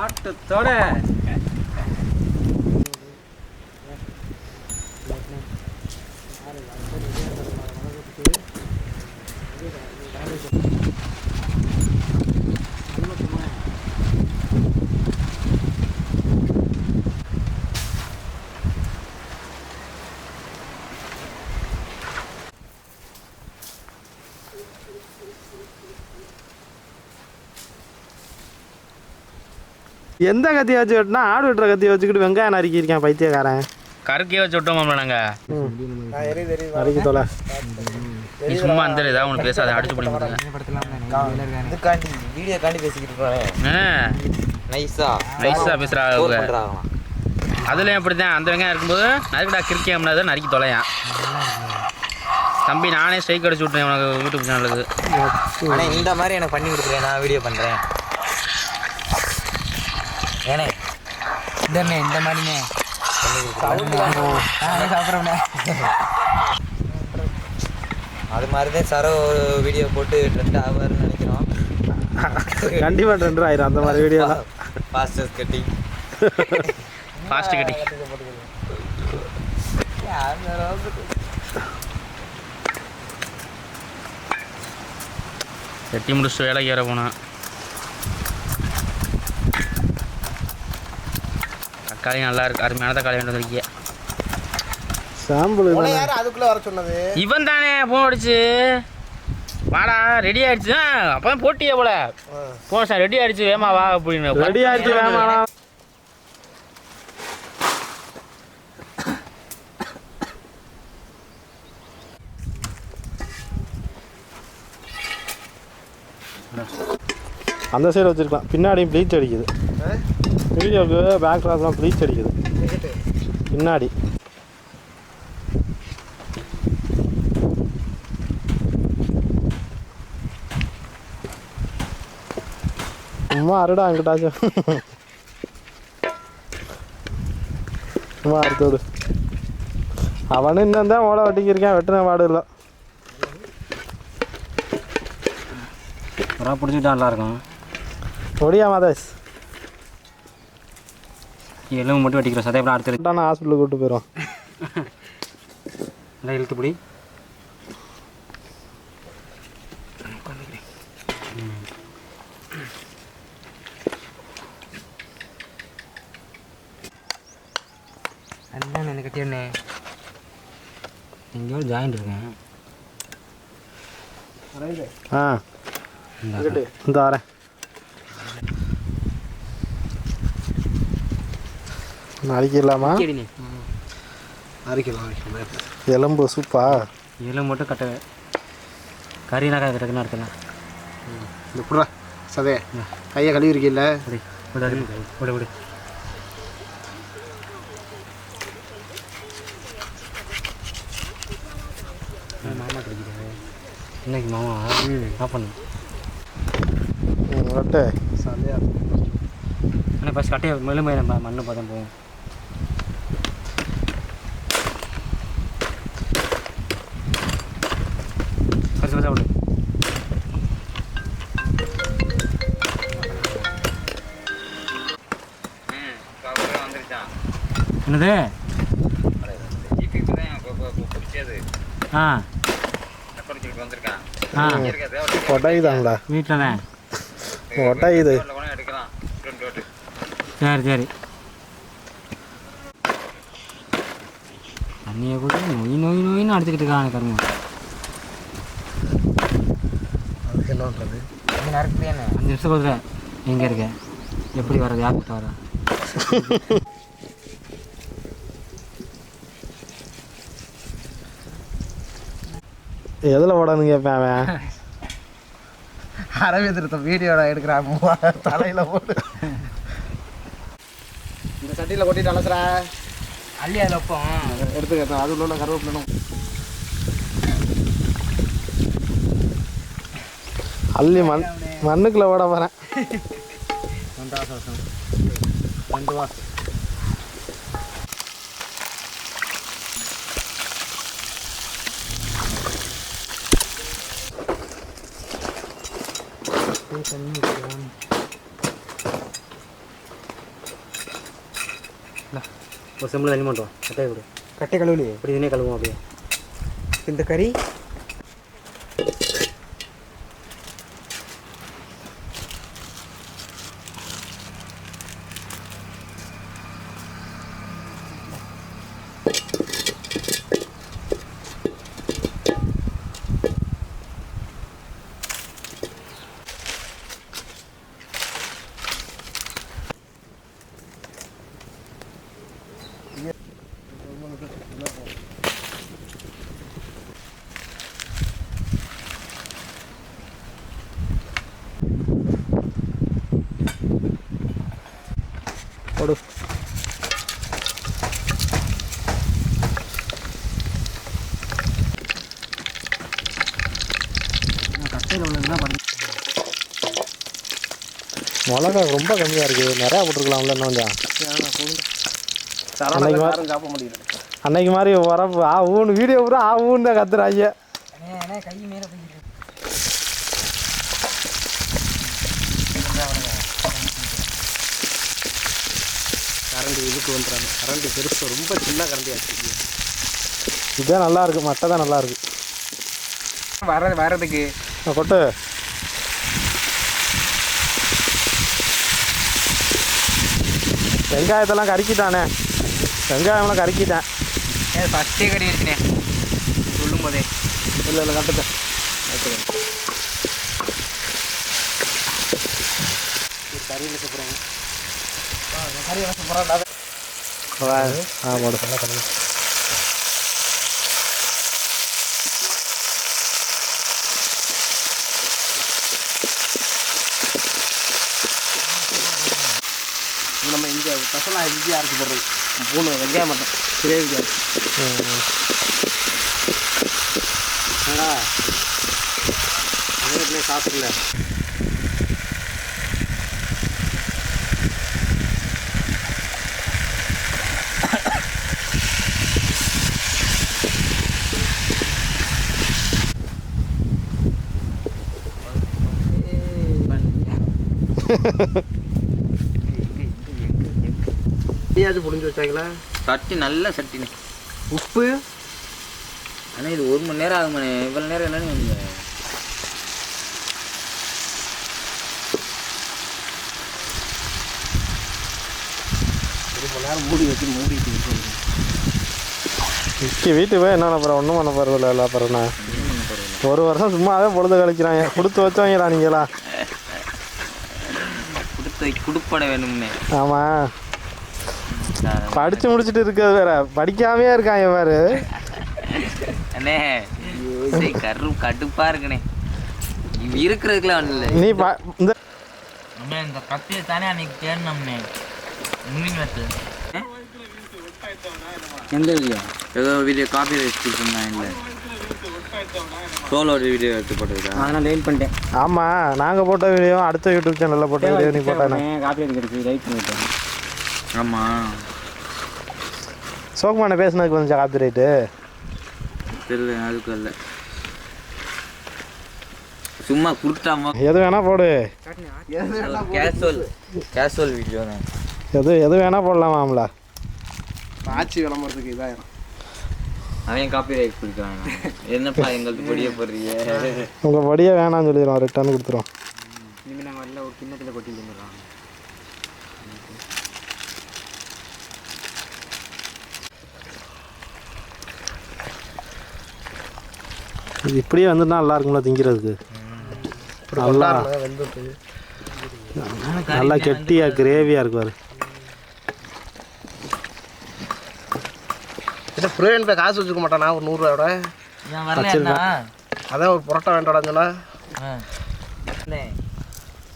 ஆட்டத்தோட எந்த கத்தியை வச்சு வெட்டினா ஆடு வெட்டுற கத்தியை வச்சுக்கிட்டு வெங்காயம் நறுக்கியிருக்கேன் பைத்தியக்காரன். கருக்கையே வச்சு விட்டோம் நாங்கள் நறுக்கி தொலை. நீ சும்மா அந்த ஏதாவது ஒன்று பேசாத அடிச்சு பண்ணி போடுங்க. வீடியோ காண்டி பேசிக்கிட்டு இருக்கோம். நைஸாக பேசுகிறாங்க. அதுலேயும் அப்படி தான் அந்த வெங்காயம் இருக்கும்போது நறுக்கடா கிரிக்கே முடியாது நறுக்கி தொலையான். தம்பி நானே ஸ்ட்ரைக் அடிச்சு விட்டேன் உனக்கு யூடியூப் சேனலுக்கு. ஆனால் இந்த மாதிரி எனக்கு பண்ணி கொடுக்குறேன், நான் வீடியோ பண்ணுறேன். ஏனே இந்த மாதிரிண்ணே சாப்பிட்றோம்ண்ணே. அது மாதிரி தான் சரோ ஒரு வீடியோ போட்டு ட்ரெண்ட் ஆவார்னு நினைக்கிறோம். கண்டிப்பாக ட்ரெண்ட் ஆயிரும் அந்த மாதிரி வீடியோ தான். ஃபாஸ்ட் கட்டிங் வெட்டி முடிச்சுட்டு வேலைக்கு ஏற போனேன். தக்காளி நல்லா இருக்கு, அருமையான தக்காளி வேண்டு வந்திருக்கிய. சாம்பிள் அதுக்குள்ளே வர சொன்னது இவன் தானே ஃபோன் அடிச்சு வாடா ரெடி ஆயிடுச்சு. அப்போதான் போட்டியே போல போன சார் ரெடி ஆயிடுச்சு வேமா வா அப்படின்னு. ரெடி ஆயிடுச்சு வேமா. அந்த சைடு வச்சிருக்கலாம். பின்னாடியும் ப்ளீச் அடிக்குது. வீடியோவுக்கு பேக் ட்ராப்லாம் ப்ளீச் அடிக்குது பின்னாடி. சும்மா அருடா என்கிட்டாச்சும். சும்மா அடுத்தது அவனு இன்னும் தான் ஓட வெட்டிக்கிருக்கேன். வெட்டின பாடு இல்லை. பிடிச்சிட்டா நல்லா இருக்கும். ஒடியா மாதேஷ் எலும்பு மட்டும் வெட்டிக்கிறோம். சதையெல்லாம் அடுத்து நான் ஹாஸ்பிட்டலுக்கு கூப்பிட்டு போயிடுவோம். நல்லா இழுத்து பிடி. அண்ணன் எனக்கு கட்டியண்ணே எங்கேயோ ஜாயிண்ட் இருக்கேன். ஆ இந்த வரேன். நறுக்கிடலாமா? எலும்பு சூப்பா. எலும்பு மட்டும் கட்ட கறினா டக்குன்னு எடுத்துலாம். இந்த புடா சதே கையை கழுவி இருக்கீல்ல. விட விடு. மாமா கிடைக்கிறது இன்னைக்கு மாமா என்ன பண்ணு கட்டை சந்தையா. ஆனால் ஃபஸ்ட் கட்டையை மெலுமை நம்ம மண்ணு பார்த்தா போகும். ஃபஸ்ட் ஃபஸ்ட்டாக விடு. என்னது? ஆ ஆ ஒட்டாயுதாங்களா வீட்டில் தான் ஒட்டாயுது. சரி சரி. தண்ணியை கூட நோயின்னு அடிச்சுக்கிட்டு இருக்காங்க கரும்பு. அதுக்கு என்ன பண்ணுறது? 5 நிமிஷம் கொடுக்குற. எங்கே இருக்க? எப்படி வர்றது? யார்கிட்ட வர? எதில் ஓடணும்னு கேட்பேன் அவன். அரவே திருத்த வீடியோட எடுக்கிறான் தலையில் போட்டு. இந்த சட்டியில் கொட்டிட்டு அலசுறா அள்ளி அதில் வைப்போம். எடுத்துக்க. அது உள்ள கருவேப்பிலும் அள்ளி மண்ணுக்குள்ளே ஓட போகிறேன். 2 வாசம் ஒரு செம்பில் தண்ணி மாட்டோம் கட்டையை கொடு கட்டை கழுவுலையே இப்படி இதுனே கழுவுவோம் அப்படியே இந்த கறி போடு கட்டையில் உள்ளதுதான் பண்ணி மிளகா ரொம்ப கம்மியாக இருக்குது நிறையா போட்டுருக்கலாம்ல இன்னும் கொஞ்சம் சாப்பிட முடியல அன்னைக்கு மாதிரி வர ஊன்னு வீடியோ பூரா ஊன்னு தான் கத்துறாங்க கை மேலே போய் கரண்ட் இதுக்கு வந்துடுறாங்க கரண்ட் பெருசு ரொம்ப சின்ன கரண்டி ஆச்சு இதுதான் நல்லா இருக்கு மட்டை தான் நல்லா இருக்கு வர்றதுக்கு கொட்டு வெங்காயத்தெல்லாம் கறிக்கிட்டானே வெங்காயம்லாம் கறிக்கிட்டேன் ஃபஸ்ட்டே கறி இருக்குண்ணே சொல்லும் போதே இல்லை கட்டுட்டேன் கறியில் சூப்பராங்க கறி சூப்பராக போடு நல்லா கறி நம்ம இங்கே ஸ்பெஷலாக ஈஸியாக இருக்குது போடுறது பூனை வெங்காயம் மட்டும் கிரேவிக்காக நேரத்துலேயே சாப்பிடல டீயாச்சும் புரிஞ்சு வச்சாங்களா சட்டி நல்ல சட்டினே உப்பு ஆனால் இது 1 மணி நேரம் ஆகுமாண்ணே இவ்வளோ நேரம் என்னன்னு வந்து 1 மணி நேரம் மூடி வச்சு மூடிட்டு வீட்டுக்கு போய் என்ன பண்ண ஒன்றும் பண்ண போகிறதில்ல எல்லா பிறண்ணா 1 வருஷம் சும்மாவே பொழுது கழிக்கிறாங்க கொடுத்து வச்சவங்களா நீங்களா குடுப்பட வேணும்னே ஆமாம் படித்து முடிச்சுட்டு இருக்கிறது வேற படிக்காமே இருக்காங்க வேறு அண்ணே கடுப்பா இருக்குண்ணே இருக்கிறதுக்குலாம் ஒன்றும் இல்லை நீ இந்த கத்தியை தானே அன்னைக்கு தேடினோம்னே எந்த வீடியோ ஏதோ வீடியோ காப்பி ரைட் கொடுத்துருந்தேன் இல்லை சோலோட வீடியோ எடுத்து போட்டுருக்கேன் அதனால் லைட் பண்ணிட்டேன் ஆமாம் நாங்கள் போட்ட வீடியோ அடுத்த யூடியூப் சேனலில் போட்ட வீடியோ நீ போட்டானே காப்பி ரைட் கிடச்சி லைட் பண்ணிட்டேன் ஆமாம் சோகமான பேசுனதுக்கு வந்துச்சா காப்பி ரைட்டு தெரியல அதுக்கு இல்லை சும்மா குடுத்தாம எது வேணால் போடு கேஷுவல் வீடியோ தான் எது வேணால் போடலாமாம்ல ஆட்சி விளம்பரத்துக்கு இதாயிரும் அவன் காப்பி ரைட் கொடுக்குறாங்க என்னப்பா எங்களுக்கு பொடியை போடுறீங்க உங்கள் படியே வேணாம்னு சொல்லிடுவோம் ரிட்டர்ன் கொடுத்துருவோம் இனிமேல் நாங்கள் எல்லாம் ஒரு கிண்ணத்தில் கொட்டி வந்துடுறோம் இது இப்படியே வந்துன்னா நல்லா இருக்கும்ல திங்கிறதுக்கு நல்லா நல்லா கெட்டியாக கிரேவியாக இருக்குவார் புரோஜன் போய் காசு வச்சுக்க மாட்டானா ஒரு 100 ரூபாயோட அதான் ஒரு புரோட்டா வேண்டாம் சொன்னா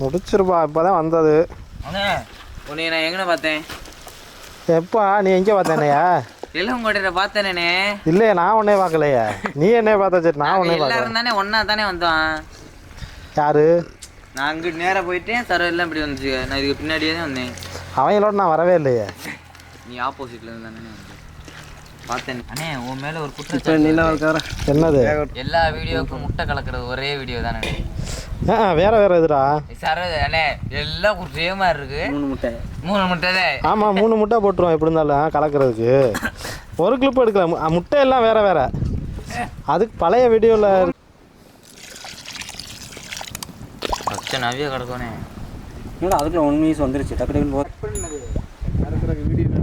முடிச்சிருப்பா இப்போ தான் வந்தது உன்னை நான் எங்கே பார்த்தேன் எப்பா நீ எங்கே பார்த்தேனையா இளங்கோட்டையில பார்த்தேனே இல்லையே நான் உன்னே பார்க்கலையா நீ என்னைய பார்த்தா சரி நான் உன்னே பார்க்கல எல்லாரும் தானே ஒன்னா தானே வந்தோம் யாரு நான் அங்கிட்டு நேராக போயிட்டேன் சர்வ எல்லாம் இப்படி வந்துச்சு நான் இதுக்கு பின்னாடியே தான் வந்தேன் அவங்களோட நான் வரவே இல்லையே நீ ஆப்போசிட்ல இருந்து தானே வந்து பார்த்தேன் அண்ணே உன் மேல ஒரு குற்றம் என்னது எல்லா வீடியோவுக்கும் முட்டை கலக்கிறது ஒரே வீடியோ தானே வேற வேற எதுடா அண்ணே எல்லாம் ஒரே மாதிரி இருக்கு. 3 முட்டை தான். ஆமாம் 3 முட்டை போட்டுருவோம் எப்படி இருந்தாலும் கலக்கிறதுக்கு. ஒரு கிளிப் எடுக்கல, முட்டை எல்லாம் வேற வேற. அதுக்கு பழைய வீடியோவில் நவிய கிடக்கணே. என்னடா அதுக்குள்ள 1 மினிட்ஸ் வந்துருச்சு. டக்கு டக்குன்னு வீடியோ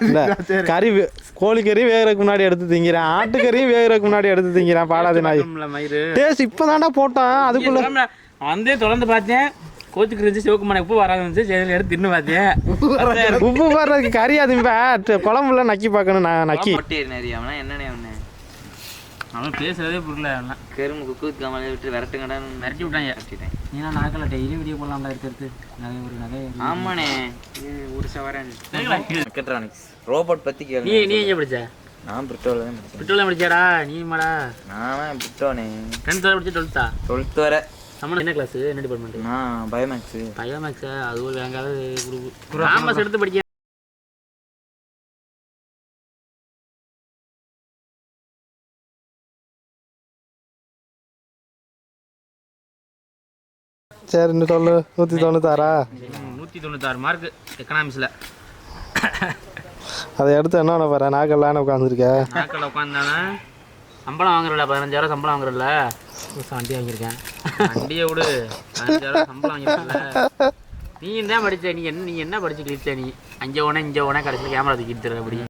இல்லை கறி கோழிக்கறி வேகிறதுக்கு முன்னாடி எடுத்து திங்கிறேன், ஆட்டுக்கறியும் வேகிறதுக்கு முன்னாடி எடுத்து திங்கிறேன். பாடாது நாய் டேஸ்ட் இப்போ தாண்டா போட்டான். அதுக்குள்ள வந்து தொடர்ந்து பார்த்தேன், கோச்சுக்கு இருந்துச்சு, சிவக்கு மனை உப்பு வராது இருந்துச்சு, சரி எடுத்து தின்னு பார்த்தேன். உப்பு போடுறதுக்கு கறி அது குழம்புல நக்கி பார்க்கணும். நான் நக்கி என்னன்னே ஒன்று அவன் பேசுறதே புரியல. கரும்பு குக்கு கமலை விட்டு விரட்டுங்கடா மிரட்டி விட்டாங்க. ஏன்னா நாக்கில் டெய்லி வீடியோ போடலாம்ல எடுத்து நிறைய. ஆமாண்ணே ஒரு சவரன் மெக்கட்ரானிக்ஸ் ரோபோட் பற்றி கேள்வி. நீ எங்கே படிச்ச? நான் பிரிட்டோவில் தான் படித்தேன். பிரிட்டோவில் படிச்சாடா நீ? மாடா நான் பிரிட்டோனே 10th வரை படிச்சு 12th வரை. சம்மன் என்ன கிளாஸ், என்ன டிபார்ட்மெண்ட்? நான் பயோமேக்ஸு. பயோமேக்ஸா? அது ஒரு வேங்காவது குரூப் காமர்ஸ் எடுத்து படிக்க. சரி இன்னும் சொல்லு. 196 196 மார்க் எக்கனாமிக்ஸில். அதை எடுத்து என்ன பாரு, நாக்கெல்லாம் உட்காந்துருக்கேன். நாக்கில் உட்காந்தானே சம்பளம் வாங்குறல, 15,000 சம்பளம் வாங்குறல. வண்டி வாங்கியிருக்கேன். வண்டியை விடு, 15,000 சம்பளம் வாங்கியிருக்கல. நீ தான் படித்த, நீ என்ன படிச்சு கிழிச்ச? நீ அங்கே ஓனே இங்கே ஓனே கடைசியில் கேமரா தூக்கிட்டு தர அப்படி.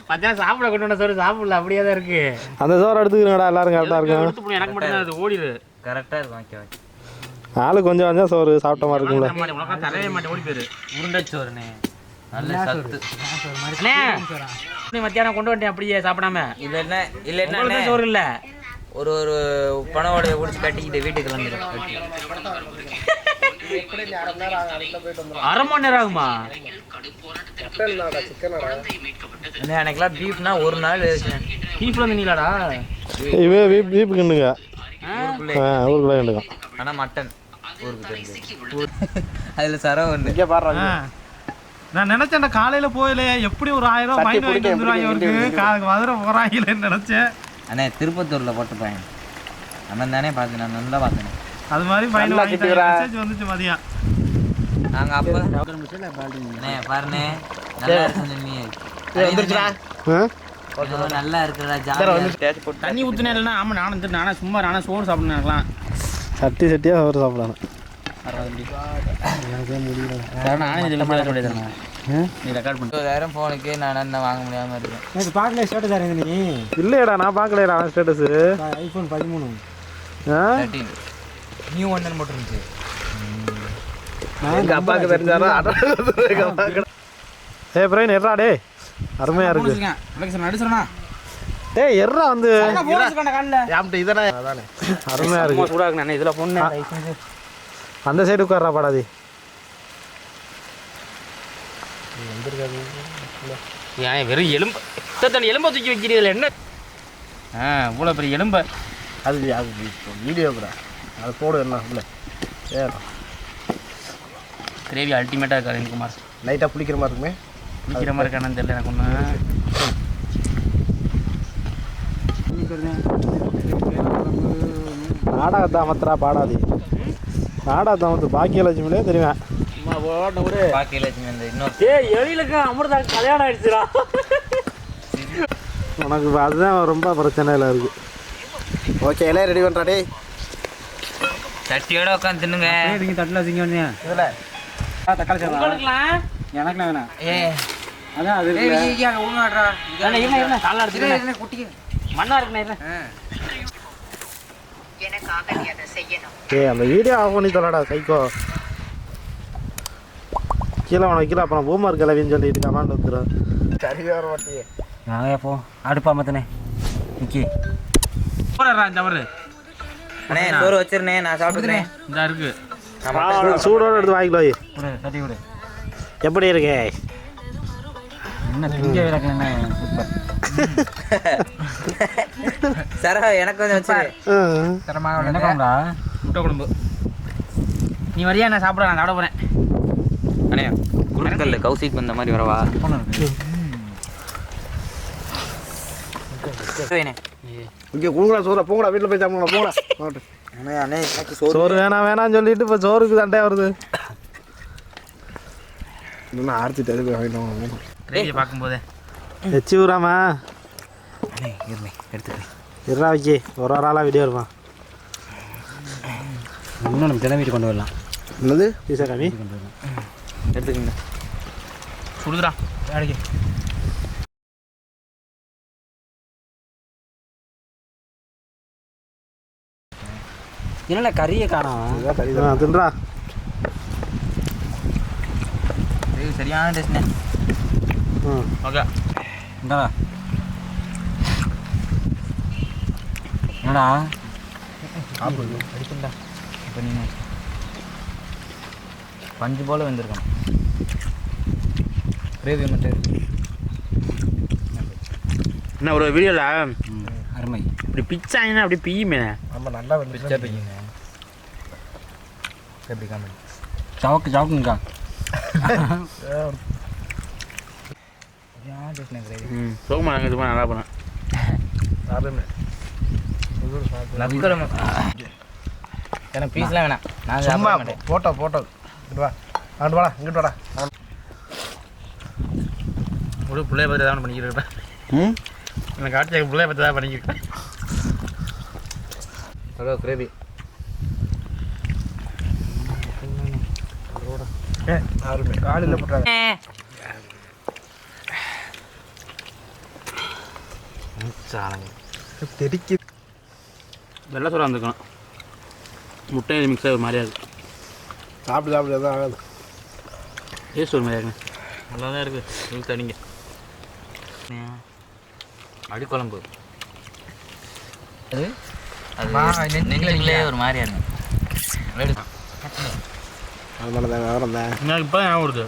மத்தியானம் சாப்பிட கொண்டு வந்த சோறு சாப்பிடல, அப்படியே தான் இருக்கு. அந்த சோறு எடுத்துக்கிறேன்டா, எல்லாரும் கரெக்டாக இருக்கும். எனக்கு மட்டும் தான் அது ஓடிடு. கரெக்டாக இருக்கும். Okay okay. ஆளு கொஞ்சம் கொஞ்சம் சோறு சாப்பிட்ட மாதிரி இருக்கும்ல. உனக்கு தரவே மாட்டேன், ஓடி போயிரு. உருண்டை சோறுண்ணே, நல்ல சத்து. நீ மத்தியானம் கொண்டு வந்துட்டேன் அப்படியே சாப்பிடாம. இல்லைன்னா சோறு இல்லை, ஒரு பணவோடைய பிடிச்சி கட்டிக்கிட்டு வீட்டுக்கு வந்துடும். 1/2 மணி நேரம் ஆகுமா? அன்னைக்கெல்லாம் பீஃப்னா ஒரு நாள் பீஃப்ல இருந்தீங்களாடா? இவே வீப்பு கிண்டுங்க, ஊருக்குள்ளே கிண்டுங்க. ஆனால் மட்டன் ஊருக்கு தெரிஞ்சு அதில் சரவ ஒன்று. இங்கே பாடுறாங்க. நான் நினைச்சேன் காலையில் போயில எப்படி ஒரு 1000 ரூபா மைண்ட் வாங்கிட்டு வந்துடுவாங்க அவருக்கு, மதுரை போகிறாங்களேன்னு நினச்சேன். அண்ணே திருப்பத்தூரில் போட்டு பையன் அவன் தானே பார்த்தேன், நான் நல்லா பார்த்தேன். அது மாதிரி ஃபைன் வாங்கிட்டு மெசேஜ் வந்துச்சு மதியம். நாங்கள் அப்போ அண்ணே பாருண்ணே நல்லா இருக்குன்னு நல்லா இருக்குடா ஜாலியாக தண்ணி ஊற்றுனே இல்லைன்னா. ஆமாம் நானும் சும்மா சோறு சாப்பிடணும். சட்டி சட்டியாக சோறு சாப்பிடணும். நானே நீ ரெக்கார்ட் பண்ணி 20,000 ஃபோனுக்கு நான் என்ன வாங்க முடியாமல் இருக்கேன். பார்க்கல ஸ்டேட்டஸ் இறங்குது நீ? இல்லையடா நான் பார்க்கலையடா அவன் ஸ்டேட்டஸு. iPhone 13 13 நியூ ஒன்னு மட்டும் இருந்துச்சு. எங்கள் அப்பாவுக்கு தெரிஞ்சாரா? பிரைன் எர்றா டே, அருமையாக இருக்கு. நடிச்சுறா டேய் எர்றா வந்து இதெல்லாம் அருமையாக இருக்கு. சூடாக இதில் பொண்ணு அந்த சைடு உட்கார்றா பாடாதி. ஏன் வெறும் எலும்பு தண்ணி எலும்பை தூக்கி வைக்கிறீர்கள் என்ன? இவ்வளோ பெரிய எலும்பை அது வீடியோக்குறா அது போடு என்ன இல்லை கிரேவி அல்டிமேட்டாக இருக்காது. குமார் லைட்டாக பிடிக்கிற மாதிரி இருக்குமே, பிடிக்கிற மாதிரி இருக்கானு தெரியல எனக்கு ஒன்று. நாடகத்தை அமர்த்துறா பாடாதி. நாடகத்தை அமர்த்து பாக்கியலட்சுமிலே தெரியுவேன். பாக்கியலட்சுமி அந்த இன்னொரு எழிலுக்கு அமிர்தா கல்யாணம் ஆயிடுச்சுடா. உனக்கு அதுதான் ரொம்ப பிரச்சனையில் இருக்கு. ஓகே எல்லாம் ரெடி பண்ணுறா டே. சட்டியோட உட்காந்து தின்னுங்க. நீங்கள் தட்டில் வச்சிங்க ஒன்று இதில் தக்காளி சாதம் எனக்குலாம் வேணாம். அதான் அது மண்ணா இருக்குண்ணே. ஏய் அந்த வீடியோ ஆஃப் பண்ணி தொலைடா சைக்கோ. கீழே உனக்கு கீழே அப்புறம் பூமர் கிளவின்னு சொல்லிட்டு கமாண்ட் வந்துடும். சரி வர மாட்டியே. நாங்கள் போ அடுப்பா மத்தனே நிக்கி போடுறா இந்த அவரு. அண்ணே சோறு வச்சிருந்தே நான் சாப்பிட்டுக்கிறேன். இந்த இருக்கு சூடோடு எடுத்து வாங்கிக்கலாம். விடு தட்டி விடு. எப்படி இருக்கு? என்ன திங்க விளக்கல என்ன சூப்பர். சரா எனக்கு கொஞ்சம் வச்சு என்ன குழம்புடா? முட்டை குழம்பு. நீ வரியா? நான் சாப்பிட போகிறேன். அண்ணே குருக்கல்ல கௌசிக் வந்த மாதிரி வரவா? இங்கே கொடுங்களா சோறா போங்கடா வீட்டில் போய் சாப்பிடுங்களா போங்கடா. அண்ணே அண்ணே எனக்கு சோறு வேணாம்னு சொல்லிட்டு இப்போ சோறுக்கு சண்டையாக வருது. இன்னும் ஆர்த்தி தடுப்பு வாங்கிட்டோம். கிரேவியை பார்க்கும்போதே வச்சு விடாமா எடுத்துக்கிறேன். இருறா வைக்கி ஒரு ஆளாக வீடியோ இருப்பான். இன்னும் நம்ம தினம் வீட்டு கொண்டு வரலாம். என்னது பீஸா காமி எடுத்துக்கங்க. சுடுதுடா வேலைக்கு. என்னடா கறியை காணோம். தின்றா சரியான டேஸ்ட்ண்ணே. ஓகே இந்தா என்னடா அடிக்கண்டா. இப்போ நீங்கள் பஞ்சு போல் வந்திருக்கணும். கிரேவி மட்டும் என்ன ஒரு வீடியோவில் அருமை இப்படி பிச்சாங்கன்னா அப்படி பியுமே. ஆமாம் நல்லா பிச்சா பியுங்க. எப்படி காமெடி சவுக்குங்கக்கா. சோகமா நாங்கள் இது நல்லா பண்ணேன். எனக்கு பீஸ்லாம் வேணாம். நான் சும்மா சாப்பிட மாட்டேன். போட்டோ இங்கிட்டு வா அங்கிட்டு வாடா இங்கிட்டு வாடா. ஒரு பிள்ளைய பற்றி தான் பண்ணிக்கிட்டு எனக்கு ஆட்சி பிள்ளைய பற்றி தான் பண்ணிக்கிட்டேன். ஹலோ கிரேவி ஆறுமே காலையில் போட்டாங்க. தெரிக்கி வெள்ளை சோறா இருந்துக்கணும். முட்டை மிக்ஸ் ஆகிற மாதிரியா இருக்குது. சாப்பிட்டு எதாவது ஆகாது. டேஸ்ட் ஒரு மாதிரியா இருக்குண்ணே. நல்லா தான் இருக்குது. நீங்கள் தனிங்க அடிக்குழம்பு அது நெஞ்சிலே ஒரு மாதிரியா இருக்கும். அது மேலே தான் வேறு தான் எனக்கு இப்போ ஞாபகம் வருது.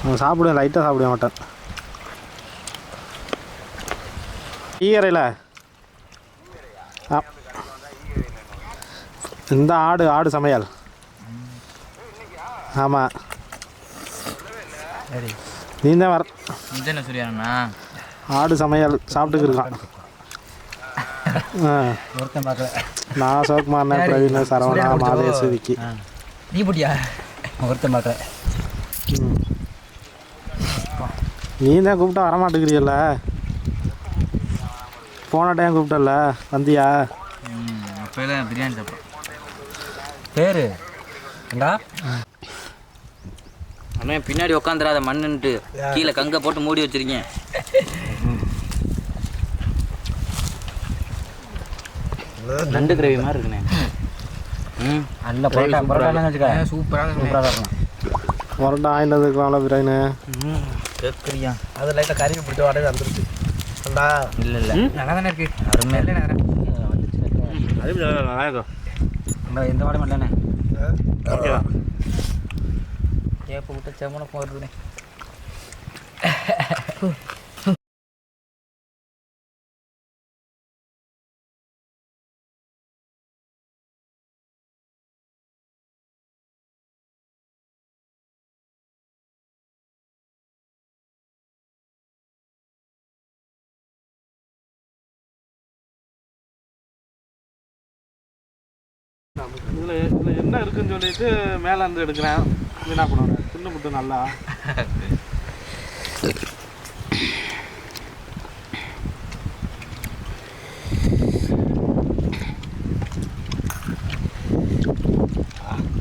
நான் சாப்பிடுவேன், லைட்டாக சாப்பிட மாட்டேன். ஈகரையில் இந்த ஆடு சமையல். ஆமாம் சரி நீ தான் வர. என்ன சரியாண்ணா ஆடு சமையல் சாப்பிட்டுக்கிருக்கான். ஒருத்தன் பார்க்கல. நான் சிவகுமார்ண்ணே, பிரவீன், சரவணா, மாதேஷ், விக்கி. நீ போட்டியா? ஒருத்தன் பார்க்கல. நீ தான் கூப்பிட்டா வரமாட்டேங்கிறீல்ல. போன டைம் கூப்பிட்டல வந்தியா? அப்போலாம் பிரியாணி சாப்பிட்றோம். பேர் ஏண்டா அண்ணா பின்னாடி உட்காந்துடாத மண்ணுன்ட்டு கீழே கங்கை போட்டு மூடி வச்சிருக்கேன். நண்டு கிரேவி மாதிரி இருக்குண்ணே. நல்ல பரோட்டா சூப்பராக இருக்கும். பரோட்டா ஆயில் இருக்கலாம்ல பிரியாணி கேட்குறியா? அது லைட்டாக கறிக்கு பிடிச்ச வாடகை வந்துருச்சு. அண்டா இல்லை நல்லா தானே இருக்கு. அருமையாக இல்லை நேரம் அது நல்லா இருக்கும். எந்த வாடகை இல்லைண்ணே. ஓகேவா? கேப்பை விட்டு செம்மனை போடுறதுண்ணே. இதில் என்ன இருக்குன்னு சொல்லிட்டு மேலே இருந்து எடுக்கிறேன். வீணா பண்ணுவேன். சின்ன முட்டை நல்லா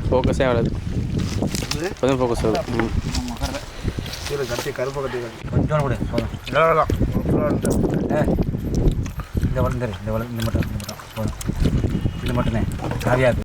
ஃபோக்கஸே ஆகாது. கொஞ்சம் ஃபோக்கஸ் ஆகுது. கீழே கட்டி கருப்பை கட்டி கொஞ்சம் கூட போதும். இந்த மட்டும் போதும். இது மட்டும்ண்ணே காவியாது.